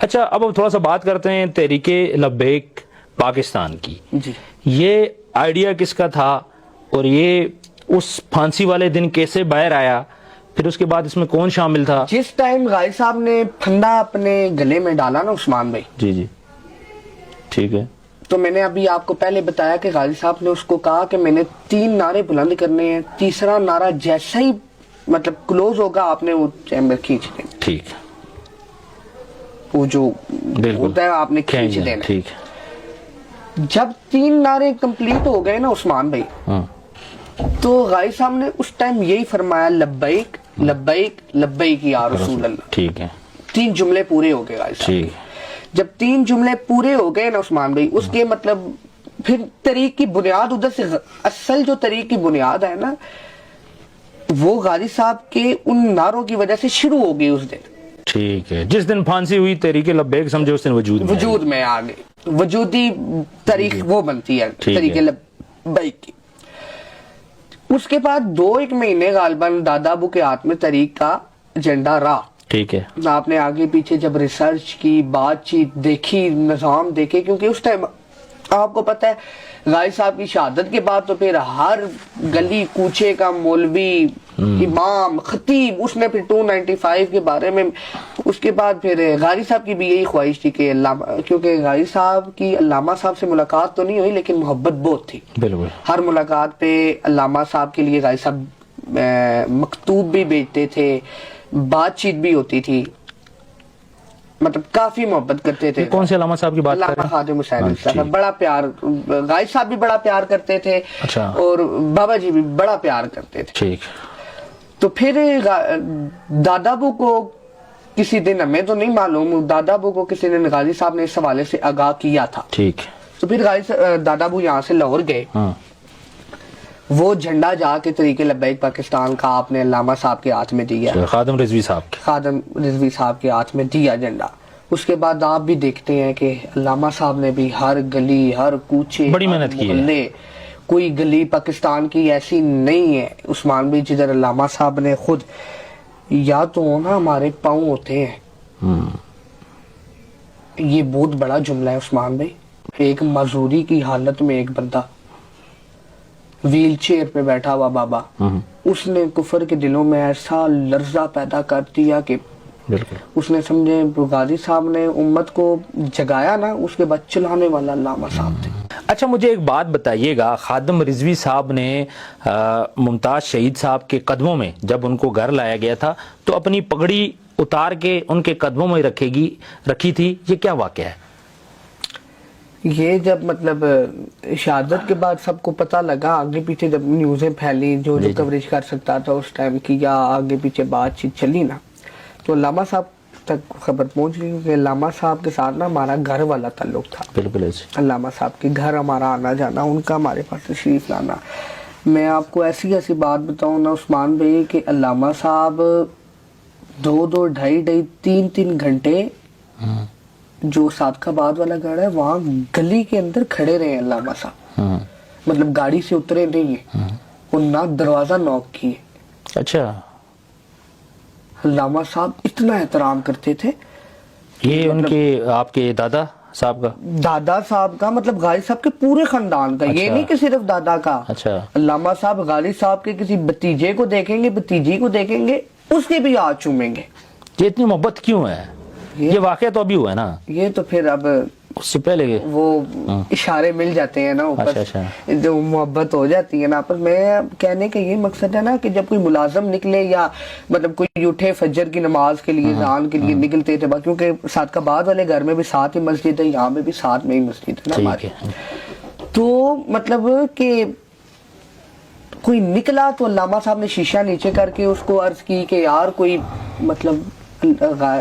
اچھا اب ہم تھوڑا سا بات کرتے ہیں تحریک لبیک پاکستان کی. جی یہ آئیڈیا کس کا تھا اور یہ اس پھانسی والے دن کیسے باہر آیا؟ پھر اس کے بعد اس میں کون شامل تھا؟ جس ٹائم غازی صاحب نے پھندا اپنے گلے میں ڈالا نا عثمان بھائی، جی جی ٹھیک ہے. تو میں نے ابھی آپ کو پہلے بتایا کہ غازی صاحب نے اس کو کہا کہ میں نے 3 نعرے بلند کرنے ہیں، تیسرا نعرہ جیسا ہی مطلب کلوز ہوگا آپ نے وہ چیمبر کھینچ دینا، ٹھیک ہے وہ جو بالکل ہوتا ہے آپ نے کھینچ دینا. ٹھیک ہے. جب 3 نعرے کمپلیٹ ہو گئے نا عثمان بھائی، ہاں تو غازی صاحب نے اس ٹائم یہی فرمایا لبیک لبیک لبیک یا رسول اللہ. ٹھیک ہے 3 جملے پورے ہو گئے غازی صاحب ٹھیک کے. ہے. جب 3 جملے پورے ہو گئے نا عثمان بھائی، اس کے مطلب پھر طریق کی بنیاد ادھر سے اصل جو طریق کی بنیاد ہے نا وہ غازی صاحب کے ان نعروں کی وجہ سے شروع ہو گئی اس دن. ٹھیک ہے. جس دن پھانسی ہوئی تحریک لبیک سمجھو اس دن وجود میں آ گئی، وجودی تاریخ وہ بنتی ہے طریق لبیک کی. اس کے بعد 2-1 مہینے غالباً دادا ابو کے ہاتھ میں طریق کا ایجنڈا رہا. ٹھیک ہے. آپ نے آگے پیچھے جب ریسرچ کی، بات چیت دیکھی، نظام دیکھے، کیونکہ اس ٹائم آپ کو پتہ ہے غازی صاحب کی شہادت کے بعد تو پھر ہر گلی کوچے کا مولوی، امام، خطیب، اس نے پھر 295 کے بارے میں، اس کے بعد پھر غازی صاحب کی بھی یہی خواہش تھی کہ کیونکہ غازی صاحب کی علامہ صاحب سے ملاقات تو نہیں ہوئی لیکن محبت بہت تھی. بالکل. ہر ملاقات پہ علامہ صاحب کے لیے غازی صاحب مکتوب بھی بھیجتے تھے، بات چیت بھی ہوتی تھی، مطلب کافی محبت کرتے تھے. کون سے علامہ صاحب کی بات کر رہے علامہ ہیں؟ خادم حسین صاحب بڑا پیار، غازی صاحب بھی بڑا پیار کرتے تھے. اچھا. اور بابا جی بھی بڑا پیار کرتے تھے. ٹھیک. تو پھر دادا ابو کو کسی دن، ہمیں تو نہیں معلوم، دادا ابو کو کسی دن غازی صاحب نے اس حوالے سے آگاہ کیا تھا. ٹھیک. تو پھر دادا ابو یہاں سے لاہور گئے. ہاں وہ جھنڈا جا کے طریق لبیک پاکستان کا آپ نے علامہ صاحب کے ہاتھ میں دیا، خادم رضوی صاحب کے. خادم رضوی صاحب کے ہاتھ میں دیا جھنڈا. اس کے بعد آپ بھی دیکھتے ہیں کہ علامہ صاحب نے بھی ہر گلی، ہر کوچے، بڑی محنت کی ہے. کوئی گلی پاکستان کی ایسی نہیں ہے عثمان بھائی جدھر علامہ صاحب نے خود، یا تو نا ہمارے پاؤں ہوتے ہیں. یہ بہت بڑا جملہ ہے عثمان بھائی. ایک معذوری کی حالت میں ایک بندہ ویل چیئر پہ بیٹھا ہوا بابا، اس نے کفر کے دلوں میں ایسا لرزہ پیدا کر دیا کہ بالکل اس نے سمجھے غازی صاحب نے امت کو جگایا نا، اس کے بعد چلانے والا علامہ صاحب تھے. اچھا مجھے ایک بات بتائیے گا، خادم رضوی صاحب نے ممتاز شہید صاحب کے قدموں میں جب ان کو گھر لایا گیا تھا تو اپنی پگڑی اتار کے ان کے قدموں میں رکھی تھی، یہ کیا واقعہ ہے؟ یہ جب مطلب شہادت کے بعد سب کو پتہ لگا، آگے پیچھے جب نیوزیں پھیلی، جو کوریج کر سکتا تھا اس ٹائم کی، یا آگے پیچھے بات چیت چلی نا، تو علامہ صاحب تک خبر پہنچ گئی کہ علامہ صاحب کے ساتھ نا ہمارا گھر والا تعلق تھا. بالکل. علامہ صاحب کے گھر ہمارا آنا جانا، ان کا ہمارے پاس تشریف لانا. میں آپ کو ایسی بات بتاؤں نا عثمان بھائی کہ علامہ صاحب 2-2, 2.5, 3 گھنٹے جو صادق آباد والا گھر ہے وہاں گلی کے اندر کھڑے رہے علامہ صاحب. مطلب گاڑی سے اترے نہیں ہیں اور نہ دروازہ نوک کیے. اچھا. علامہ صاحب اتنا احترام کرتے تھے. یہ ان کے آپ کے دادا صاحب کا مطلب غازی صاحب کے پورے خاندان کا. یہ نہیں کہ صرف دادا کا. اچھا. علامہ صاحب غازی صاحب کے کسی بھتیجے کو دیکھیں گے، بھتیجی کو دیکھیں گے، اس کے بھی ہاتھ چومیں گے. یہ اتنی محبت کیوں ہے؟ یہ واقعہ تو ابھی ہوا ہے نا، یہ تو پھر اب اس سے پہلے وہ اشارے مل جاتے ہیں نا اوپر، جو محبت ہو جاتی ہے نا. پر میں کہنے کا یہ مقصد ہے نا کہ جب کوئی ملازم نکلے یا مطلب کوئی اٹھے فجر کی نماز کے لیے، اذان کے لیے نکلتے تھے، کیونکہ صادق آباد والے گھر میں بھی ساتھ ہی مسجد ہے، یہاں میں بھی ساتھ میں ہی مسجد ہے نا ہماری. تو مطلب کہ کوئی نکلا تو علامہ صاحب نے شیشہ نیچے کر کے اس کو عرض کی کہ یار کوئی مطلب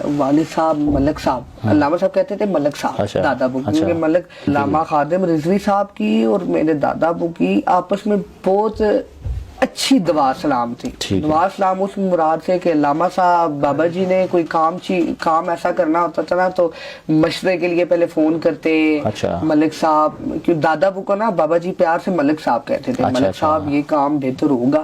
والد صاحب، ملک صاحب، علامہ صاحب کہتے تھے ملک صاحب دادا ابو، کیونکہ ملک علامہ خادم رضوی صاحب کی اور میرے دادا ابو کی آپس میں بہت اچھی دعا سلام تھی. دعا سلام اس مراد سے کہ علامہ صاحب بابا جی نے کوئی کام ایسا کرنا ہوتا تھا نا تو مشورے کے لیے پہلے فون کرتے. ملک صاحب، کیوں دادا ابو کو نا بابا جی پیار سے ملک صاحب کہتے تھے، ملک صاحب یہ کام بہتر ہوگا.